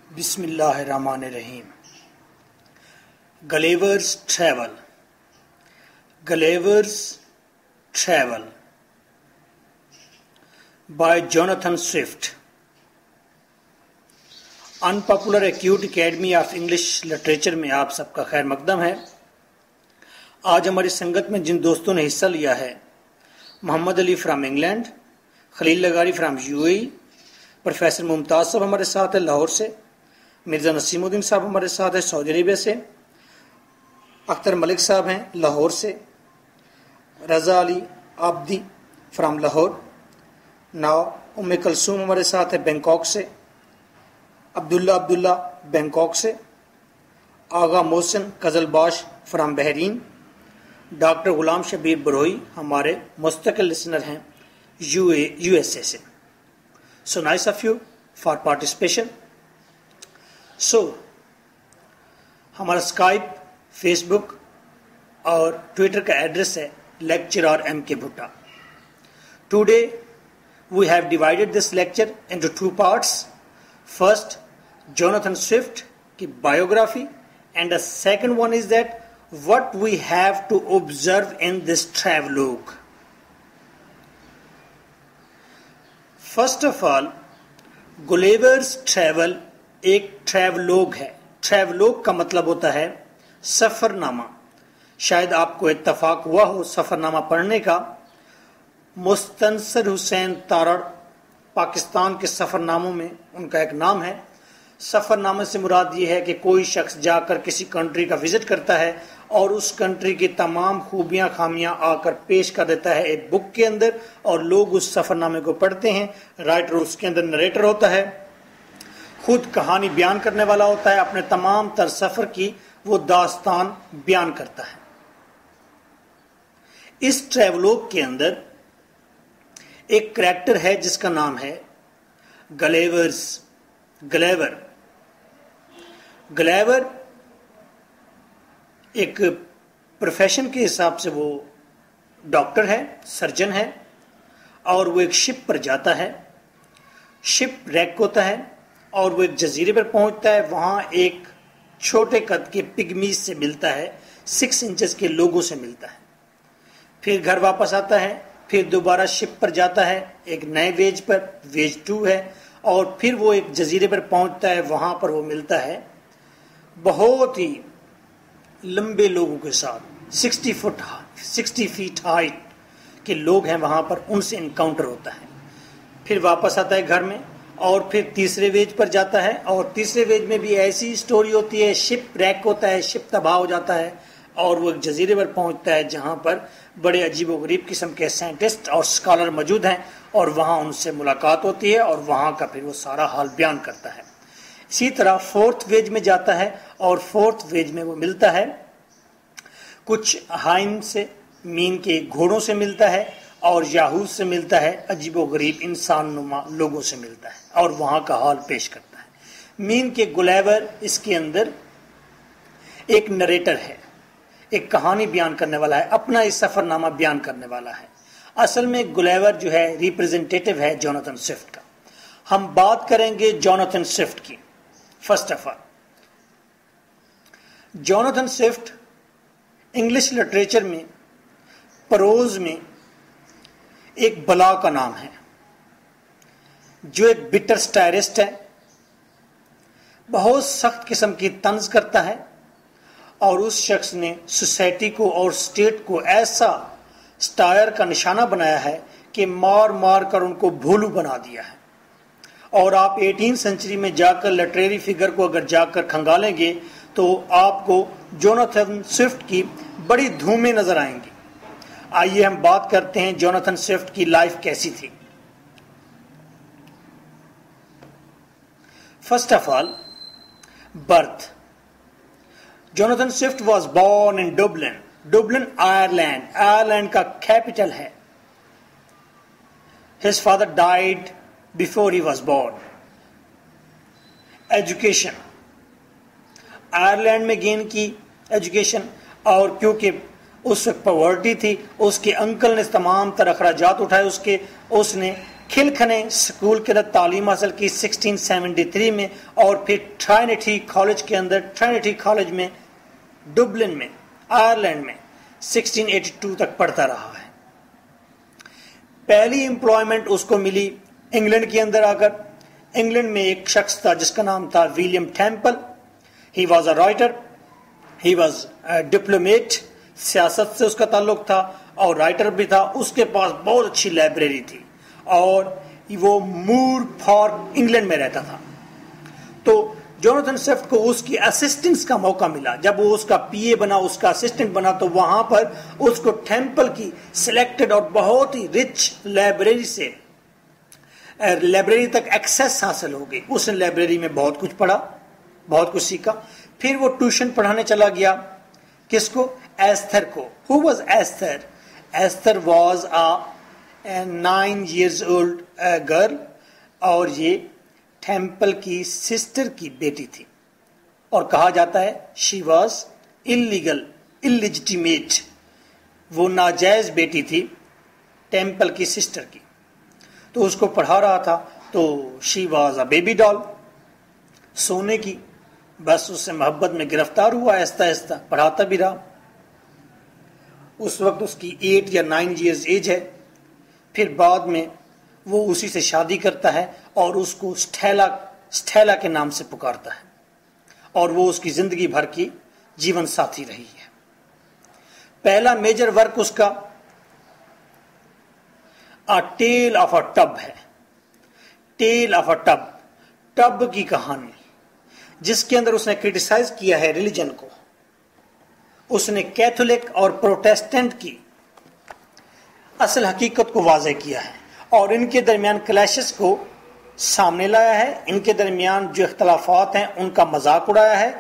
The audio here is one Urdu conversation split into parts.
بسم اللہ الرحمن الرحیم. Gulliver's Travel. Gulliver's Travel by Jonathan Swift. Unpopular Acute Academy of English Literature میں آپ سب کا خیر مقدم ہے. آج ہماری سنگت میں جن دوستوں نے حصہ لیا ہے: محمد علی فرام انگلینڈ، خلیل لغاری فرام UAE، پروفیسر ممتاز صاحب ہمارے ساتھ ہے لاہور سے، مرزا نسیم الدین صاحب ہمارے ساتھ ہے سعودی عربیہ سے، اختر ملک صاحب ہیں لاہور سے، رضا علی عابدی فرام لاہور، ام کلثوم ہمارے ساتھ ہے بینکاک سے، عبداللہ بینکاک سے، آغا محسن قزل باش فرام بحرین، ڈاکٹر غلام شبیر بروئی ہمارے مستقل لسنر ہیں USA سے. So nice of you for participation. So ہمارا اسکائپ، فیس بک اور ٹویٹر کا ایڈریس ہے lecturer MK Bhatta. Today we have divided this lecture into two parts. First, Jonathan Swift کی biography, and the second one is that what we have to observe in this travelogue. First of all, Gulliver's Travel ایک ٹریولوگ ہے. ٹریولوگ کا مطلب ہوتا ہے سفر نامہ. شاید آپ کو اتفاق ہوا ہو سفر نامہ پڑھنے کا. مستنصر حسین تارڑ پاکستان کے سفر ناموں میں ان کا ایک نام ہے. سفر نامے سے مراد یہ ہے کہ کوئی شخص جا کر کسی کنٹری کا وزٹ کرتا ہے اور اس کنٹری کی تمام خوبیاں خامیاں آ کر پیش کر دیتا ہے ایک بک کے اندر، اور لوگ اس سفر نامے کو پڑھتے ہیں. رائٹر اس کے اندر نریٹر ہوتا ہے، خود کہانی بیان کرنے والا ہوتا ہے، اپنے تمام تر سفر کی وہ داستان بیان کرتا ہے. اس ٹریولوگ کے اندر ایک کریکٹر ہے جس کا نام ہے گلیور. ایک پروفیشن کے حساب سے وہ ڈاکٹر ہے، سرجن ہے، اور وہ ایک شپ پر جاتا ہے. شپ ریک ہوتا ہے اور وہ ایک جزیرے پر پہنچتا ہے. وہاں ایک چھوٹے قد کے پگمیز سے ملتا ہے، 6 انچز کے لوگوں سے ملتا ہے. پھر گھر واپس آتا ہے، پھر دوبارہ شپ پر جاتا ہے ایک نئے ویج پر، ویج 2 ہے، اور پھر وہ ایک جزیرے پر پہنچتا ہے. وہاں پر وہ ملتا ہے بہت ہی لمبے لوگوں کے ساتھ، 60 فیٹ ہائٹ کے لوگ ہیں وہاں پر، ان سے انکاؤنٹر ہوتا ہے. پھر واپس آتا ہے گھر میں اور پھر تیسرے ویج پر جاتا ہے، اور تیسرے ویج میں بھی ایسی سٹوری ہوتی ہے. شپ ریک ہوتا ہے، شپ تباہ ہو جاتا ہے اور وہ ایک جزیرے پر پہنچتا ہے جہاں پر بڑے عجیب و غریب قسم کے سائنٹسٹ اور اسکالر موجود ہیں، اور وہاں ان سے ملاقات ہوتی ہے اور وہاں کا پھر وہ سارا حال بیان کرتا ہے. اسی طرح 4تھ ویج میں جاتا ہے اور 4تھ ویج میں وہ ملتا ہے کچھ ہائن سے، مین کے گھوڑوں سے ملتا ہے، اور یاہوز سے ملتا ہے، عجیب و غریب انسان نما لوگوں سے ملتا ہے اور وہاں کا حال پیش کرتا ہے. مین کے گلیور اس کے اندر ایک نریٹر ہے، ایک کہانی بیان کرنے والا ہے، اپنا اس سفر نامہ بیان کرنے والا ہے. اصل میں گلیور جو ہے ریپرزنٹیٹیو ہے جوناتھن سوئفٹ کا. ہم بات کریں گے جوناتھن سوئفٹ کی. First of all, Jonathan Swift English literature میں پروز میں ایک بلا کا نام ہے، جو ایک بٹر سٹائرسٹ ہے، بہت سخت قسم کی طنز کرتا ہے، اور اس شخص نے سوسائٹی کو اور اسٹیٹ کو ایسا سٹائر کا نشانہ بنایا ہے کہ مار مار کر ان کو بھولو بنا دیا ہے. اور آپ 18 سینچری میں جا کر لٹریری فگر کو اگر جا کر کھنگالیں گے تو آپ کو جوناتھن سوئفٹ کی بڑی دھومیں نظر آئیں گی. آئیے ہم بات کرتے ہیں جوناتھن سوئفٹ کی لائف کیسی تھی. First of all, birth. Jonathan Swift was born in Dublin Ireland کا کیپٹل ہے. His father died before he was born. Education, Ireland میں گین کی ایجوکیشن، اور کیونکہ اس وقت پاورٹی تھی، اس کے انکل نے تمام تر اخراجات اٹھائے. اس نے کھلکھنے اسکول کے اندر تعلیم حاصل کی 1673 میں، اور پھر ٹرائنٹی کالج کے اندر، ٹرائنٹی کالج میں ڈبلن میں آئرلینڈ میں 1682 تک پڑھتا رہا ہے. پہلی امپلائمنٹ اس کو ملی انگلینڈ کے اندر آ کر. انگلینڈ میں ایک شخص تھا جس کا نام تھا William temple. He was a writer, he was diplomat, سیاست سے اس کا تعلق تھا اور رائٹر بھی تھا. اس کے پاس بہت اچھی لائبریری تھی اور وہ مور فار انگلینڈ میں رہتا تھا. تو جوناتھن سوفٹ کو اس کی اسسٹنس کا موقع ملا. جب وہ اس کا پی اے بنا، اس کا اسسٹنٹ بنا، تو وہاں پر اس کو ٹیمپل کی سلیکٹڈ اور بہت ہی رچ لائبریری تک ایکسیس حاصل ہو گئی. اس نے لائبریری میں بہت کچھ پڑھا، بہت کچھ سیکھا. پھر وہ ٹیوشن پڑھانے چلا گیا. کس کو؟ ایستھر کو. Who was Esther? Esther was a 9 years old girl, اور یہ ٹیمپل کی سسٹر کی بیٹی تھی. اور کہا جاتا ہے شی واز انلیگل، انلیجیٹیمیٹ، وہ ناجائز بیٹی تھی ٹیمپل کی سسٹر کی. تو اس کو پڑھا رہا تھا. تو شی واز اے بیبی ڈال، سونے کی. بس اس سے محبت میں گرفتار ہوا، آہستہ آہستہ پڑھاتا بھی رہا. اس وقت اس کی 8 یا 9 years ایج ہے. پھر بعد میں وہ اسی سے شادی کرتا ہے اور اس کو سٹیلا کے نام سے پکارتا ہے، اور وہ اس کی زندگی بھر کی جیون ساتھی رہی ہے. پہلا میجر ورک اس کا ٹیل آف اے ٹب ہے. Tell of a tub, tub کی کہانی، جس کے اندر اس نے کرٹیسائز کیا ہے ریلیجن کو. اس نے کیتھولک اور پروٹیسٹنٹ کی اصل حقیقت کو واضح کیا ہے اور ان کے درمیان کلیشز کو سامنے لایا ہے. ان کے درمیان جو اختلافات ہیں ان کا مذاق اڑایا ہے،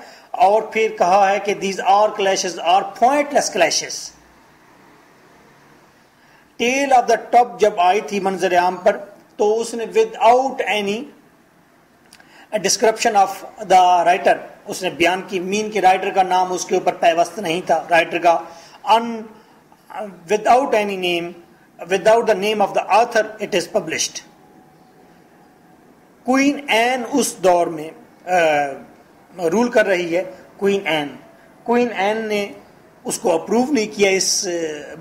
اور پھر کہا ہے کہ these are clashes are pointless clashes. Tale of the tub جب آئی تھی منظر عام پر، تو اس نے without any description of the writer, اس نے بیان کی مین کے رائٹر کا نام اس کے اوپر پیوست نہیں تھا رائٹر کا. Without any name, without the name of the author it is published. Queen Anne اس دور میں رول کر رہی ہے. کوئین این نے اس کو اپروو نہیں کیا اس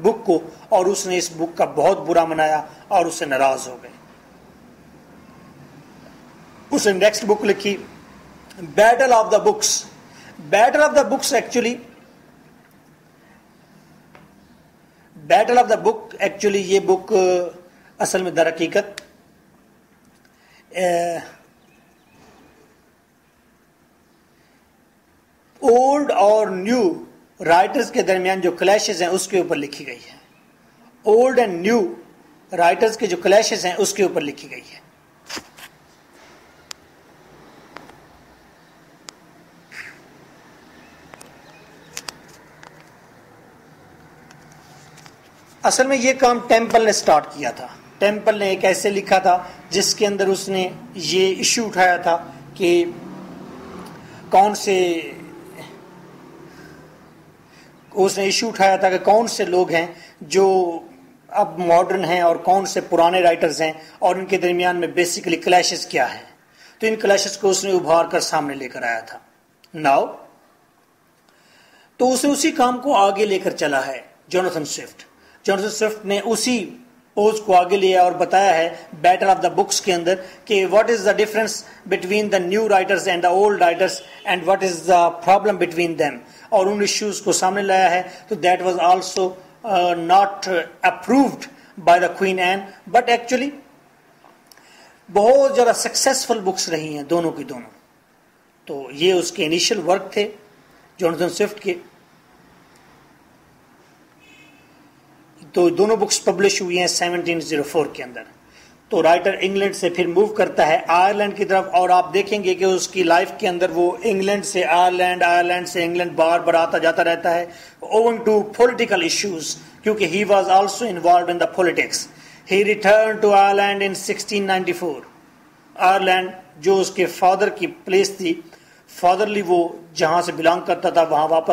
بک کو، اور اس نے اس بک کا بہت برا منایا اور اس سے ناراض ہو گئے. اس نے نیکسٹ بک لکھی battle of the books. Battle of the books actually یہ بک اصل میں در حقیقت اولڈ اور نیو رائٹرز کے درمیان جو کلیشز ہیں اس کے اوپر لکھی گئی ہے. اولڈ اینڈ نیو رائٹرز کے جو کلیشز ہیں اس کے اوپر لکھی گئی ہے. اصل میں یہ کام ٹیمپل نے سٹارٹ کیا تھا. ٹیمپل نے ایک ایسے لکھا تھا جس کے اندر اس نے یہ ایشو اٹھایا تھا کہ کون سے لوگ ہیں جو اب ماڈرن ہیں اور کون سے پرانے رائٹرز ہیں، اور ان کے درمیان میں بیسیکلی کلیشز کیا ہیں. تو ان کلیشز کو اس نے ابھار کر سامنے لے کر آیا تھا. ناؤ تو اس نے اسی کام کو آگے لے کر چلا ہے جوناتھن سوفٹ نے اسی پوز کو آگے لیا اور بتایا ہے بیٹل آف دا بکس کے اندر کہ what is the difference between the new writers and the old writers and what is the problem between them, اور ان ایشوز کو سامنے لایا ہے. تو that was also not approved by the Queen Anne, but actually بہت زیادہ سکسیسفل بکس رہی ہیں دونوں کی دونوں. تو یہ اس کے انیشل ورک تھے جوناتھن سوفٹ کے. تو دونوں بکس پبلش ہوئی ہیں 1704 کے اندر. تو رائٹر انگلینڈ سے پھر موو کرتا ہے آئرلینڈ کی طرف، اور آپ دیکھیں گے کہ اس کی لائف کے اندر وہ انگلینڈ سے آئرلینڈ، آئرلینڈ سے انگلینڈ بار بار آتا جاتا رہتا ہے اوونگ ٹو پولیٹیکل ایشوز، کیونکہ he was also involved in the politics. He return to Ireland in 1694. Ireland جو اس کے فادر کی پلیس تھی، فادرلی وہ جہاں سے بلانگ کرتا تھا وہاں واپس